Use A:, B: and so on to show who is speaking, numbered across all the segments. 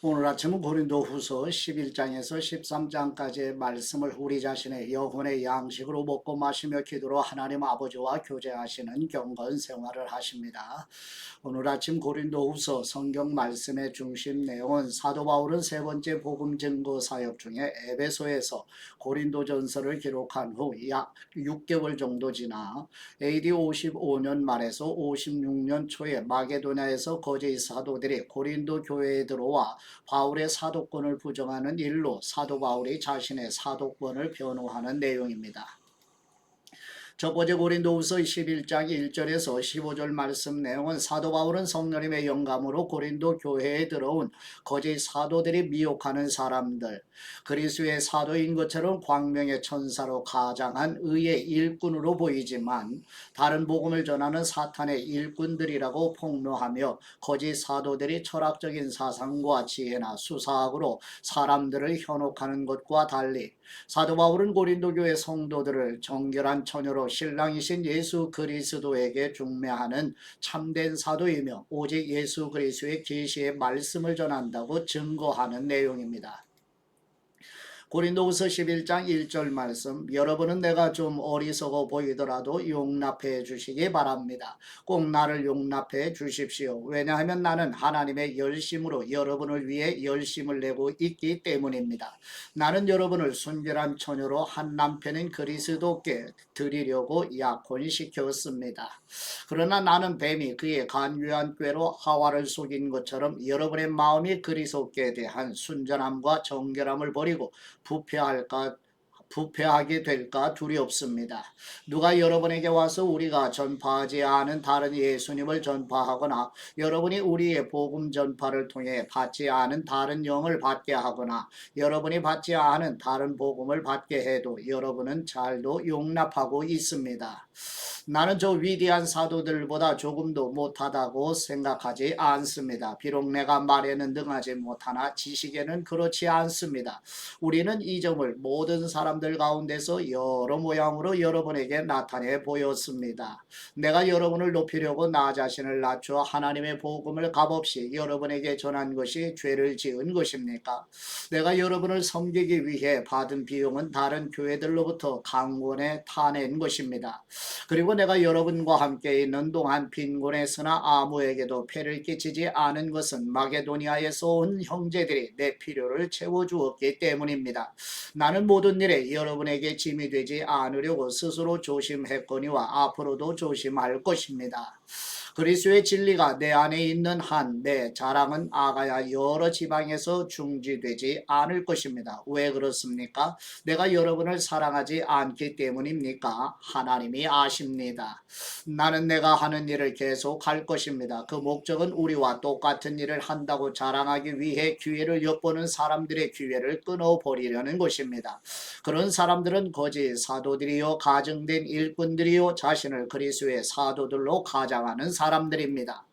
A: 오늘 아침은 고린도후서 11장에서 13장까지의 말씀을 우리 자신의 영혼의 양식으로 먹고 마시며 기도로 하나님 아버지와 교제하시는 경건 생활을 하십니다. 오늘 아침 고린도후서 성경 말씀의 중심 내용은 사도 바울은 세 번째 복음 증거 사역 중에 에베소에서 고린도전서를 기록한 후 약 6개월 정도 지나 AD 55년 말에서 56년 초에 마게도냐에서 거짓 사도들이 고린도 교회에 들어와 바울의 사도권을 부정하는 일로 사도 바울이 자신의 사도권을 변호하는 내용입니다. 첫 번째 고린도후서 11장 1절에서 15절 말씀 내용은 사도 바울은 성령님의 영감으로 고린도 교회에 들어온 거짓 사도들이 미혹하는 사람들, 그리스도의 사도인 것처럼 광명의 천사로 가장한 의의 일꾼으로 보이지만 다른 복음을 전하는 사탄의 일꾼들이라고 폭로하며 거짓 사도들이 철학적인 사상과 지혜나 수사학으로 사람들을 현혹하는 것과 달리 사도 바울은 고린도 교회 성도들을 정결한 처녀로 신랑이신 예수 그리스도에게 중매하는 참된 사도이며 오직 예수 그리스도의 계시의 말씀을 전한다고 증거하는 내용입니다. 고린도후서 11장 1절 말씀, 여러분은 내가 좀 어리석어 보이더라도 용납해 주시기 바랍니다. 꼭 나를 용납해 주십시오. 왜냐하면 나는 하나님의 열심으로 여러분을 위해 열심을 내고 있기 때문입니다. 나는 여러분을 순결한 처녀로 한 남편인 그리스도께 드리려고 약혼시켰습니다. 그러나 나는 뱀이 그의 간교한 꾀로 하와를 속인 것처럼 여러분의 마음이 그리스도께 대한 순전함과 정결함을 버리고 부패하게 될까 두렵습니다. 누가 여러분에게 와서 우리가 전파하지 않은 다른 예수님을 전파하거나 여러분이 우리의 복음 전파를 통해 받지 않은 다른 영을 받게 하거나 여러분이 받지 않은 다른 복음을 받게 해도 여러분은 잘도 용납하고 있습니다. 나는 저 위대한 사도들보다 조금도 못하다고 생각하지 않습니다. 비록 내가 말에는 능하지 못하나 지식에는 그렇지 않습니다. 우리는 이 점을 모든 사람들 가운데서 여러 모양으로 여러분에게 나타내 보였습니다. 내가 여러분을 높이려고 나 자신을 낮춰 하나님의 복음을 값없이 여러분에게 전한 것이 죄를 지은 것입니까? 내가 여러분을 섬기기 위해 받은 비용은 다른 교회들로부터 강권에 타낸 것입니다. 그리고 내가 여러분과 함께 있는 동안 빈곤에서나 아무에게도 폐를 끼치지 않은 것은 마게도니아에서 온 형제들이 내 필요를 채워주었기 때문입니다. 나는 모든 일에 여러분에게 짐이 되지 않으려고 스스로 조심했거니와 앞으로도 조심할 것입니다. 그리스도의 진리가 내 안에 있는 한 내 자랑은 아가야 여러 지방에서 중지되지 않을 것입니다. 왜 그렇습니까? 내가 여러분을 사랑하지 않기 때문입니까? 하나님이 아십니다. 나는 내가 하는 일을 계속 할 것입니다. 그 목적은 우리와 똑같은 일을 한다고 자랑하기 위해 기회를 엿보는 사람들의 기회를 끊어버리려는 것입니다. 그런 사람들은 거짓 사도들이요 가증된 일꾼들이요 자신을 그리스도의 사도들로 가장하는 사람들입니다.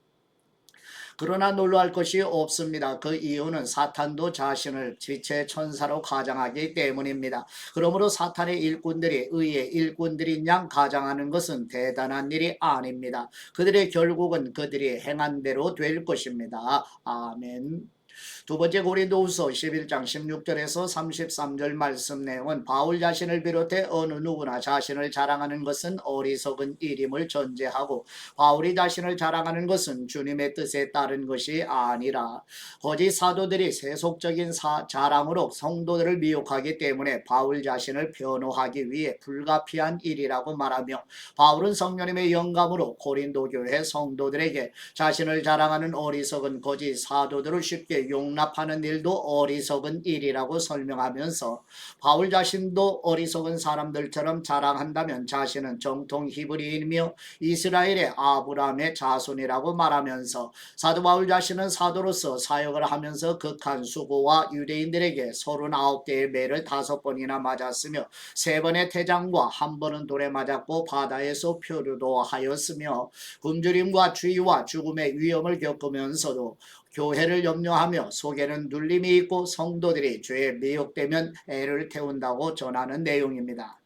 A: 그러나 놀라울 것이 없습니다. 그 이유는 사탄도 자신을 빛의 천사로 가장하기 때문입니다. 그러므로 사탄의 일꾼들이 의의 일꾼들인 양 가장하는 것은 대단한 일이 아닙니다. 그들의 결국은 그들이 행한 대로 될 것입니다. 아멘. 두 번째 고린도후서 11장 16절에서 33절 말씀 내용은 바울 자신을 비롯해 어느 누구나 자신을 자랑하는 것은 어리석은 일임을 전제하고 바울이 자신을 자랑하는 것은 주님의 뜻에 따른 것이 아니라 거짓 사도들이 세속적인 자랑으로 성도들을 미혹하기 때문에 바울 자신을 변호하기 위해 불가피한 일이라고 말하며 바울은 성령님의 영감으로 고린도 교회 성도들에게 자신을 자랑하는 어리석은 거짓 사도들을 쉽게 용납하는 일도 어리석은 일이라고 설명하면서 바울 자신도 어리석은 사람들처럼 자랑한다면 자신은 정통 히브리인이며 이스라엘의 아브라함의 자손이라고 말하면서 사도 바울 자신은 사도로서 사역을 하면서 극한 수고와 유대인들에게 39개의 매를 5번이나 맞았으며 3번의 태장과 1번은 돌에 맞았고 바다에서 표류도 하였으며 굶주림과 주의와 죽음의 위험을 겪으면서도 교회를 염려하며 속에는 눌림이 있고 성도들이 죄에 미혹되면 애를 태운다고 전하는 내용입니다.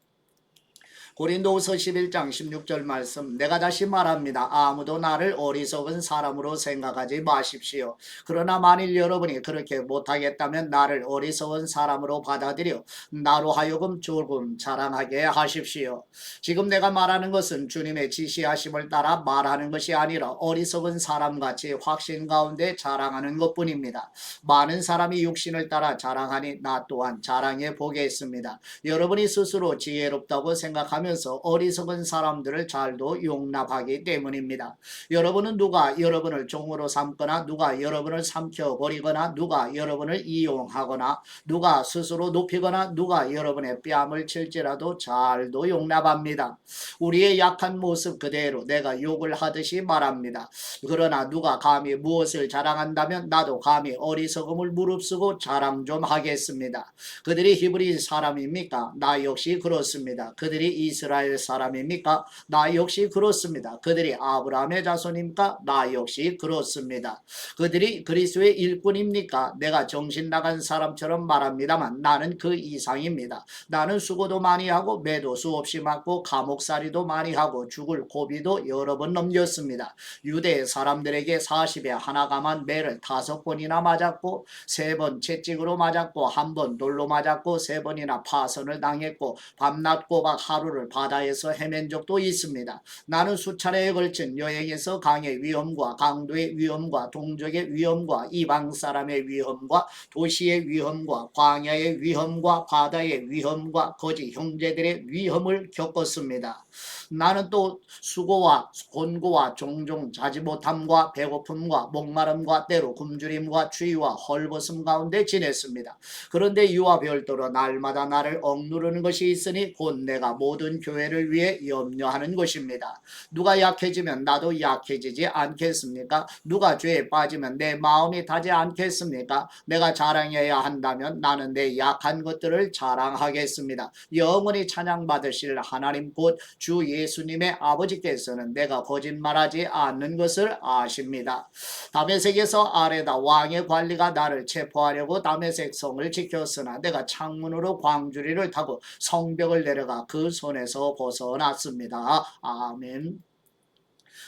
A: 고린도후서 11장 16절 말씀, 내가 다시 말합니다. 아무도 나를 어리석은 사람으로 생각하지 마십시오. 그러나 만일 여러분이 그렇게 못하겠다면 나를 어리석은 사람으로 받아들여 나로 하여금 조금 자랑하게 하십시오. 지금 내가 말하는 것은 주님의 지시하심을 따라 말하는 것이 아니라 어리석은 사람같이 확신 가운데 자랑하는 것뿐입니다. 많은 사람이 육신을 따라 자랑하니 나 또한 자랑해 보겠습니다. 여러분이 스스로 지혜롭다고 생각하면서 어리석은 사람들을 잘도 용납하기 때문입니다. 여러분은 누가 여러분을 종으로 삼거나 누가 여러분을 삼켜버리거나 누가 여러분을 이용하거나 누가 스스로 높이거나 누가 여러분의 뺨을 칠지라도 잘도 용납합니다. 우리의 약한 모습 그대로 내가 욕을 하듯이 말합니다. 그러나 누가 감히 무엇을 자랑한다면 나도 감히 어리석음을 무릅쓰고 자랑 좀 하겠습니다. 그들이 히브리 사람입니까? 나 역시 그렇습니다. 그들이 이스라엘 사람입니까? 나 역시 그렇습니다. 그들이 아브라함의 자손입니까? 나 역시 그렇습니다. 그들이 그리스도의 일꾼입니까? 내가 정신 나간 사람처럼 말합니다만 나는 그 이상입니다. 나는 수고도 많이 하고 매도 수없이 맞고 감옥살이도 많이 하고 죽을 고비도 여러 번 넘겼습니다. 유대 사람들에게 40에 하나 감한 매를 5번이나 맞았고 3번 채찍으로 맞았고 1번 돌로 맞았고 3번이나 파선을 당했고 밤낮 꼬박 하루를 바다에서 헤맨 적도 있습니다. 나는 수차례에 걸친 여행에서 강의 위험과 강도의 위험과 동족의 위험과 이방 사람의 위험과 도시의 위험과 광야의 위험과 바다의 위험과 거짓 형제들의 위험을 겪었습니다. 나는 또 수고와 곤고와 종종 자지 못함과 배고픔과 목마름과 때로 굶주림과 추위와 헐벗음 가운데 지냈습니다. 그런데 이와 별도로 날마다 나를 억누르는 것이 있으니 곧 내가 모든 교회를 위해 염려하는 것입니다. 누가 약해지면 나도 약해지지 않겠습니까? 누가 죄에 빠지면 내 마음이 타지 않겠습니까? 내가 자랑해야 한다면 나는 내 약한 것들을 자랑하겠습니다. 영원히 찬양받으실 하나님 곧 주 예수님의 아버지께서는 내가 거짓말하지 않는 것을 아십니다. 다메섹에서 아레다 왕의 관리가 나를 체포하려고 다메섹 성을 지켰으나 내가 창문으로 광주리를 타고 성벽을 내려가 그 손에서 벗어났습니다. 아멘.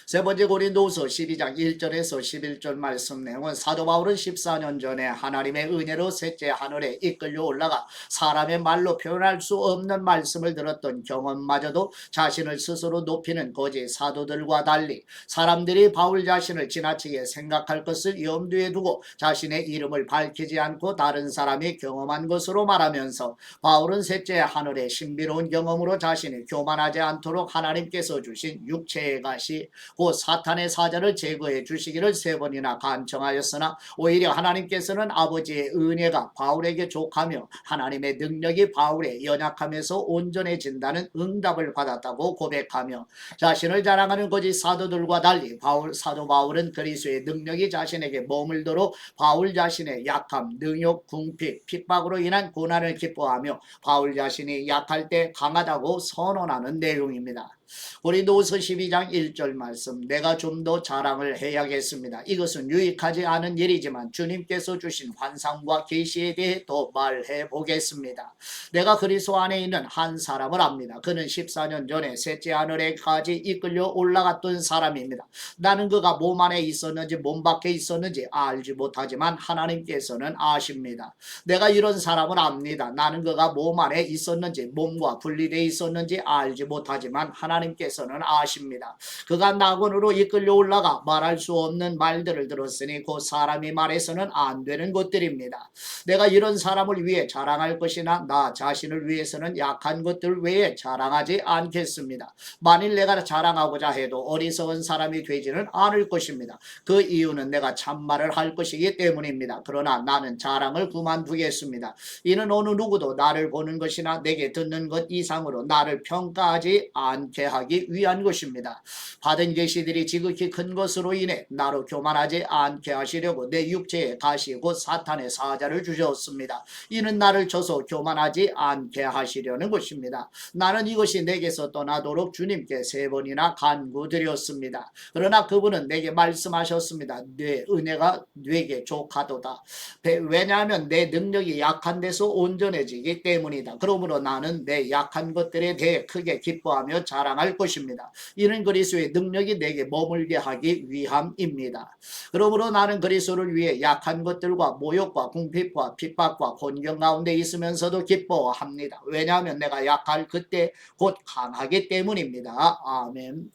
A: 세 번째 고린도후서 12장 1절에서 11절 말씀 내용은 사도 바울은 14년 전에 하나님의 은혜로 셋째 하늘에 이끌려 올라가 사람의 말로 표현할 수 없는 말씀을 들었던 경험마저도 자신을 스스로 높이는 거짓 사도들과 달리 사람들이 바울 자신을 지나치게 생각할 것을 염두에 두고 자신의 이름을 밝히지 않고 다른 사람이 경험한 것으로 말하면서 바울은 셋째 하늘의 신비로운 경험으로 자신이 교만하지 않도록 하나님께서 주신 육체의 가시 곧 사탄의 사자를 제거해 주시기를 3번이나 간청하였으나 오히려 하나님께서는 아버지의 은혜가 바울에게 족하며 하나님의 능력이 바울의 연약함에서 온전해진다는 응답을 받았다고 고백하며 자신을 자랑하는 거짓 사도들과 달리 사도 바울은 그리스도의 능력이 자신에게 머물도록 바울 자신의 약함, 능욕, 궁핍, 핍박으로 인한 고난을 기뻐하며 바울 자신이 약할 때 강하다고 선언하는 내용입니다. 고린도후서 12장 1절 말씀 내가 좀 더 자랑을 해야겠습니다. 이것은 유익하지 않은 일이지만 주님께서 주신 환상과 계시에 대해 더 말해 보겠습니다. 내가 그리스도 안에 있는 한 사람을 압니다. 그는 14년 전에 셋째 하늘에까지 이끌려 올라갔던 사람입니다. 나는 그가 몸 안에 있었는지 몸 밖에 있었는지 알지 못하지만 하나님께서는 아십니다. 내가 이런 사람을 압니다. 나는 그가 몸 안에 있었는지 몸과 분리되어 있었는지 알지 못하지만 하나님께서는 아십니다. 그가 낙원으로 이끌려 올라가 말할 수 없는 말들을 들었으니 곧 사람이 말해서는 안 되는 것들입니다. 내가 이런 사람을 위해 자랑할 것이나 나 자신을 위해서는 약한 것들 외에 자랑하지 않겠습니다. 만일 내가 자랑하고자 해도 어리석은 사람이 되지는 않을 것입니다. 그 이유는 내가 참말을 할 것이기 때문입니다. 그러나 나는 자랑을 그만두겠습니다. 이는 어느 누구도 나를 보는 것이나 내게 듣는 것 이상으로 나를 평가하지 않게 대하기 위한 것입니다. 받은 계시들이 지극히 큰 것으로 인해 나로 교만하지 않게 하시려고 내 육체에 가시 곧 사탄의 사자를 주셨습니다. 이는 나를 쳐서 교만하지 않게 하시려는 것입니다. 나는 이것이 내게서 떠나도록 주님께 3번이나 간구드렸습니다. 그러나 그분은 내게 말씀하셨습니다. 내 은혜가 네게 족하도다. 왜냐하면 내 능력이 약한 데서 온전해지기 때문이다. 그러므로 나는 내 약한 것들에 대해 크게 기뻐하며 자랑할 것입니다. 이는 그리스도의 능력이 내게 머물게 하기 위함입니다. 그러므로 나는 그리스도를 위해 약한 것들과 모욕과 궁핍과 핍박과 곤경 가운데 있으면서도 기뻐합니다. 왜냐하면 내가 약할 그때 곧 강하기 때문입니다. 아멘.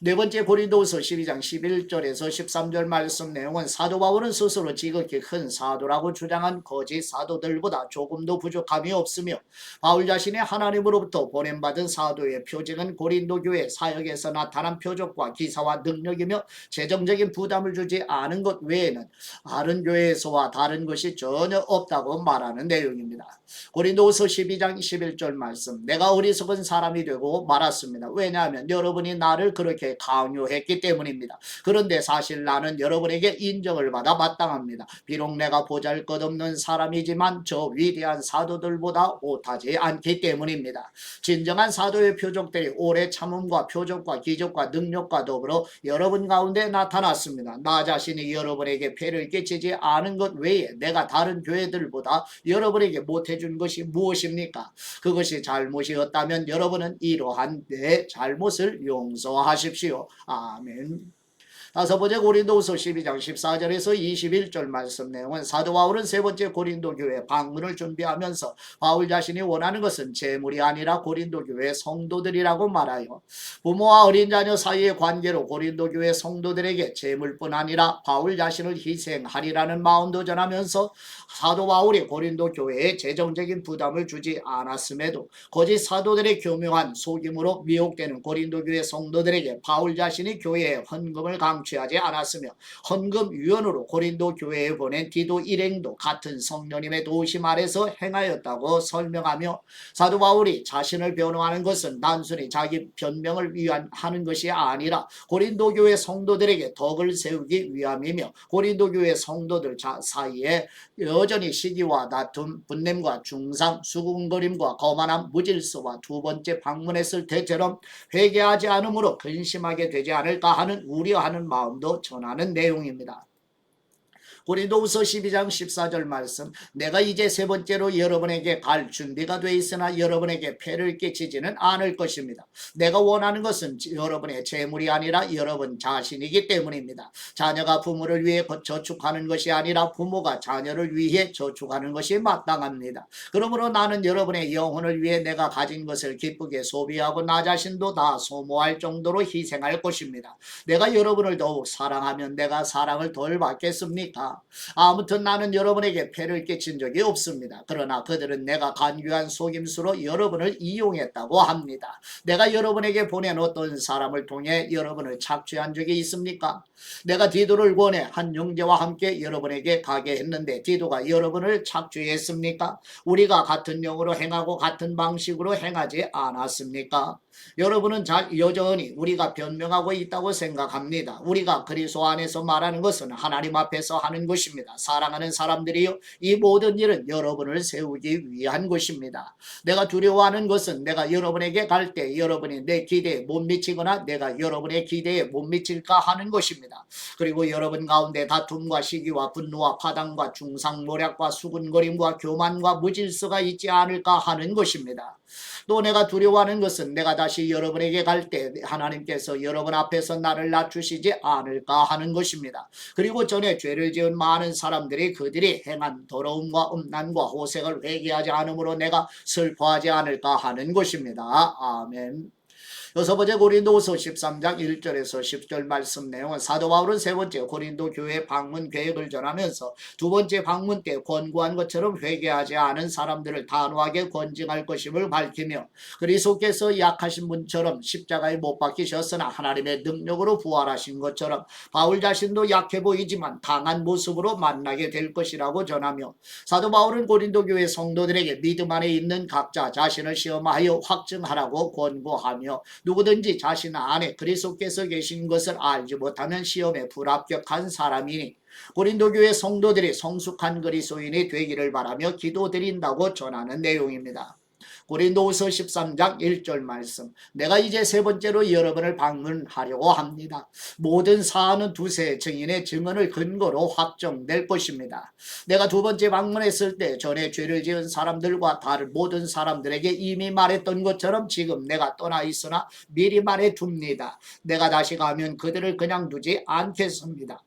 A: 네 번째 고린도후서 12장 11절에서 13절 말씀 내용은 사도 바울은 스스로 지극히 큰 사도라고 주장한 거짓 사도들보다 조금도 부족함이 없으며 바울 자신이 하나님으로부터 보냄받은 사도의 표징은 고린도 교회 사역에서 나타난 표적과 기사와 능력이며 재정적인 부담을 주지 않은 것 외에는 다른 교회에서와 다른 것이 전혀 없다고 말하는 내용입니다. 고린도후서 12장 11절 말씀 내가 어리석은 사람이 되고 말았습니다. 왜냐하면 여러분이 나를 그렇게 강요했기 때문입니다. 그런데 사실 나는 여러분에게 인정을 받아 마땅합니다. 비록 내가 보잘것없는 사람이지만 저 위대한 사도들보다 못하지 않기 때문입니다. 진정한 사도의 표적들이 오래 참음과 표적과 기적과 능력과 더불어 여러분 가운데 나타났습니다. 나 자신이 여러분에게 폐를 끼치지 않은 것 외에 내가 다른 교회들보다 여러분에게 못해준 것이 무엇입니까? 그것이 잘못이었다면 여러분은 이러한 내 잘못을 용서하십시오. 아멘. 다섯 번째 고린도후서 12장 14절에서 21절 말씀 내용은 사도 바울은 세 번째 고린도 교회 방문을 준비하면서 바울 자신이 원하는 것은 재물이 아니라 고린도 교회 성도들이라고 말하여 부모와 어린 자녀 사이의 관계로 고린도 교회 성도들에게 재물뿐 아니라 바울 자신을 희생하리라는 마음도 전하면서 사도 바울이 고린도 교회에 재정적인 부담을 주지 않았음에도 거짓 사도들의 교묘한 속임으로 미혹되는 고린도 교회 성도들에게 바울 자신이 교회에 헌금을 취하지 않았으며 헌금위원으로 고린도 교회에 보낸 디도 일행도 같은 성령님의 도우심 아래서 행하였다고 설명하며 사도 바울이 자신을 변호하는 것은 단순히 자기 변명을 위한 하는 것이 아니라 고린도 교회 성도들에게 덕을 세우기 위함이며 고린도 교회 성도들 사이에 여전히 시기와 다툼, 분냄과 중상, 수군거림과 거만함, 무질서와 두 번째 방문했을 때처럼 회개하지 않으므로 근심하게 되지 않을까 하는 우려하는 마음도 전하는 내용입니다. 고린도후서 12장 14절 말씀 내가 이제 세 번째로 여러분에게 갈 준비가 돼 있으나 여러분에게 폐를 끼치지는 않을 것입니다. 내가 원하는 것은 여러분의 재물이 아니라 여러분 자신이기 때문입니다. 자녀가 부모를 위해 저축하는 것이 아니라 부모가 자녀를 위해 저축하는 것이 마땅합니다. 그러므로 나는 여러분의 영혼을 위해 내가 가진 것을 기쁘게 소비하고 나 자신도 다 소모할 정도로 희생할 것입니다. 내가 여러분을 더욱 사랑하면 내가 사랑을 덜 받겠습니까? 아무튼 나는 여러분에게 폐를 끼친 적이 없습니다. 그러나 그들은 내가 간교한 속임수로 여러분을 이용했다고 합니다. 내가 여러분에게 보낸 어떤 사람을 통해 여러분을 착취한 적이 있습니까? 내가 디도를 권해 한 형제와 함께 여러분에게 가게 했는데 디도가 여러분을 착취했습니까? 우리가 같은 영으로 행하고 같은 방식으로 행하지 않았습니까? 여러분은 여전히 우리가 변명하고 있다고 생각합니다. 우리가 그리스도 안에서 말하는 것은 하나님 앞에서 하는 것입니다. 사랑하는 사람들이요, 이 모든 일은 여러분을 세우기 위한 것입니다. 내가 두려워하는 것은 내가 여러분에게 갈 때 여러분이 내 기대에 못 미치거나 내가 여러분의 기대에 못 미칠까 하는 것입니다. 그리고 여러분 가운데 다툼과 시기와 분노와 파당과 중상모략과 수군거림과 교만과 무질서가 있지 않을까 하는 것입니다. 또 내가 두려워하는 것은 내가 다시 여러분에게 갈 때 하나님께서 여러분 앞에서 나를 낮추시지 않을까 하는 것입니다. 그리고 전에 죄를 지은 많은 사람들이 그들이 행한 더러움과 음란과 호색을 회개하지 않으므로 내가 슬퍼하지 않을까 하는 것입니다. 아멘. 여섯 번째 고린도후서 13장 1절에서 10절 말씀 내용은 사도 바울은 세 번째 고린도 교회 방문 계획을 전하면서 두 번째 방문 때 권고한 것처럼 회개하지 않은 사람들을 단호하게 권징할 것임을 밝히며 그리스도께서 약하신 분처럼 십자가에 못 박히셨으나 하나님의 능력으로 부활하신 것처럼 바울 자신도 약해 보이지만 강한 모습으로 만나게 될 것이라고 전하며 사도 바울은 고린도 교회 성도들에게 믿음 안에 있는 각자 자신을 시험하여 확증하라고 권고하며 누구든지 자신 안에 그리스도께서 계신 것을 알지 못하면 시험에 불합격한 사람이니 고린도 교회 성도들이 성숙한 그리스도인이 되기를 바라며 기도드린다고 전하는 내용입니다. 고린도후서 13장 1절 말씀. 내가 이제 세 번째로 여러분을 방문하려고 합니다. 모든 사안은 두세 증인의 증언을 근거로 확정될 것입니다. 내가 두 번째 방문했을 때 전에 죄를 지은 사람들과 다른 모든 사람들에게 이미 말했던 것처럼 지금 내가 떠나 있으나 미리 말해 둡니다. 내가 다시 가면 그들을 그냥 두지 않겠습니다.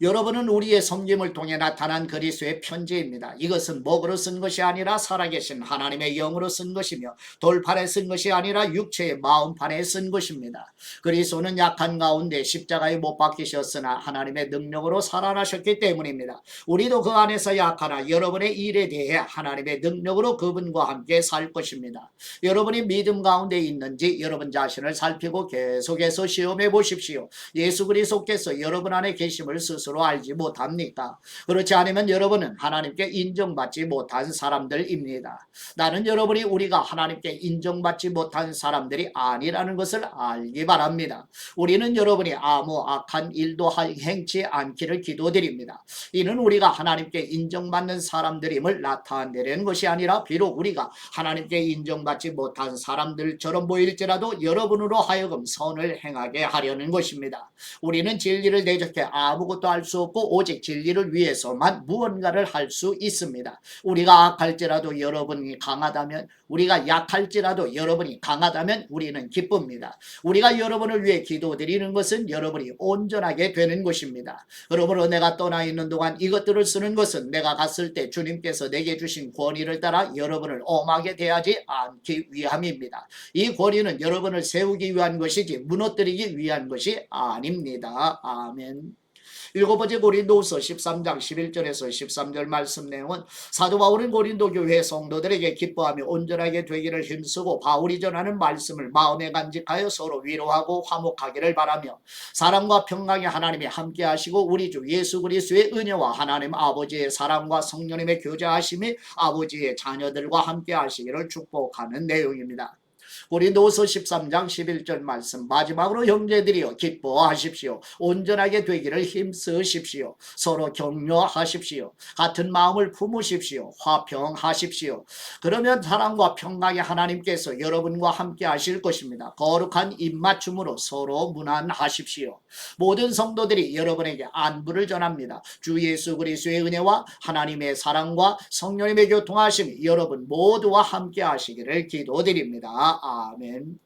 A: 여러분은 우리의 섬김을 통해 나타난 그리스도의 편지입니다. 이것은 목으로 쓴 것이 아니라 살아계신 하나님의 영으로 쓴 것이며 돌판에 쓴 것이 아니라 육체의 마음판에 쓴 것입니다. 그리스도는 약한 가운데 십자가에 못 박히셨으나 하나님의 능력으로 살아나셨기 때문입니다. 우리도 그 안에서 약하나 여러분의 일에 대해 하나님의 능력으로 그분과 함께 살 것입니다. 여러분이 믿음 가운데 있는지 여러분 자신을 살피고 계속해서 시험해 보십시오. 예수 그리스도께서 여러분 안에 계심을 스스로 알지 못합니까? 그렇지 않으면 여러분은 하나님께 인정받지 못한 사람들입니다. 나는 여러분이 우리가 하나님께 인정받지 못한 사람들이 아니라는 것을 알기 바랍니다. 우리는 여러분이 아무 악한 일도 행치 않기를 기도드립니다. 이는 우리가 하나님께 인정받는 사람들임을 나타내는 것이 아니라 비록 우리가 하나님께 인정받지 못한 사람들처럼 보일지라도 여러분으로 하여금 선을 행하게 하려는 것입니다. 우리는 진리를 대적해 아무것도 할 수 없고 오직 진리를 위해서만 무언가를 할 수 있습니다. 우리가 악할지라도 여러분이 강하다면, 우리가 약할지라도 여러분이 강하다면 우리는 기쁩니다. 우리가 여러분을 위해 기도드리는 것은 여러분이 온전하게 되는 것입니다. 그러므로 내가 떠나 있는 동안 이것들을 쓰는 것은 내가 갔을 때 주님께서 내게 주신 권위를 따라 여러분을 엄하게 대하지 않기 위함입니다. 이 권위는 여러분을 세우기 위한 것이지 무너뜨리기 위한 것이 아닙니다. 아멘. 일곱 번째 고린도후서 13장 11절에서 13절 말씀 내용은 사도 바울은 고린도 교회 성도들에게 기뻐하며 온전하게 되기를 힘쓰고 바울이 전하는 말씀을 마음에 간직하여 서로 위로하고 화목하기를 바라며 사랑과 평강의 하나님이 함께 하시고 우리 주 예수 그리스도의 은혜와 하나님 아버지의 사랑과 성령님의 교제하심이 아버지의 자녀들과 함께 하시기를 축복하는 내용입니다. 고린도후서 13장 11절 말씀. 마지막으로 형제들이여 기뻐하십시오. 온전하게 되기를 힘쓰십시오. 서로 격려하십시오. 같은 마음을 품으십시오. 화평하십시오. 그러면 사랑과 평강의 하나님께서 여러분과 함께 하실 것입니다. 거룩한 입맞춤으로 서로 문안하십시오. 모든 성도들이 여러분에게 안부를 전합니다. 주 예수 그리스도의 은혜와 하나님의 사랑과 성령님의 교통하심이 여러분 모두와 함께 하시기를 기도드립니다. 아멘.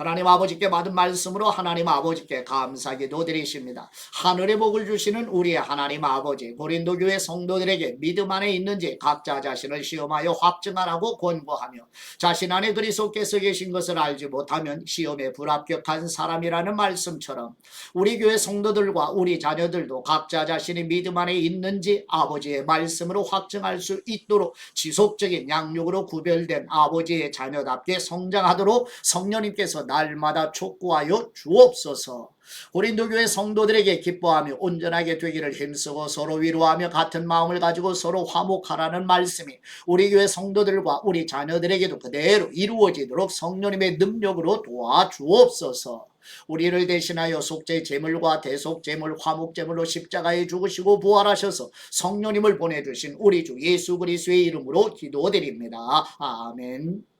A: 하나님 아버지께 받은 말씀으로 하나님 아버지께 감사기도 드리십니다. 하늘의 복을 주시는 우리의 하나님 아버지, 고린도 교회 성도들에게 믿음 안에 있는지 각자 자신을 시험하여 확증하라고 권고하며 자신 안에 그리스도께서 계신 것을 알지 못하면 시험에 불합격한 사람이라는 말씀처럼 우리 교회 성도들과 우리 자녀들도 각자 자신이 믿음 안에 있는지 아버지의 말씀으로 확증할 수 있도록 지속적인 양육으로 구별된 아버지의 자녀답게 성장하도록 성령님께서 날마다 촉구하여 주옵소서. 고린도 교회 성도들에게 기뻐하며 온전하게 되기를 힘쓰고 서로 위로하며 같은 마음을 가지고 서로 화목하라는 말씀이 우리 교회 성도들과 우리 자녀들에게도 그대로 이루어지도록 성령님의 능력으로 도와주옵소서. 우리를 대신하여 속죄 제물과 대속 제물, 화목 제물로 십자가에 죽으시고 부활하셔서 성령님을 보내주신 우리 주 예수 그리스도의 이름으로 기도드립니다. 아멘.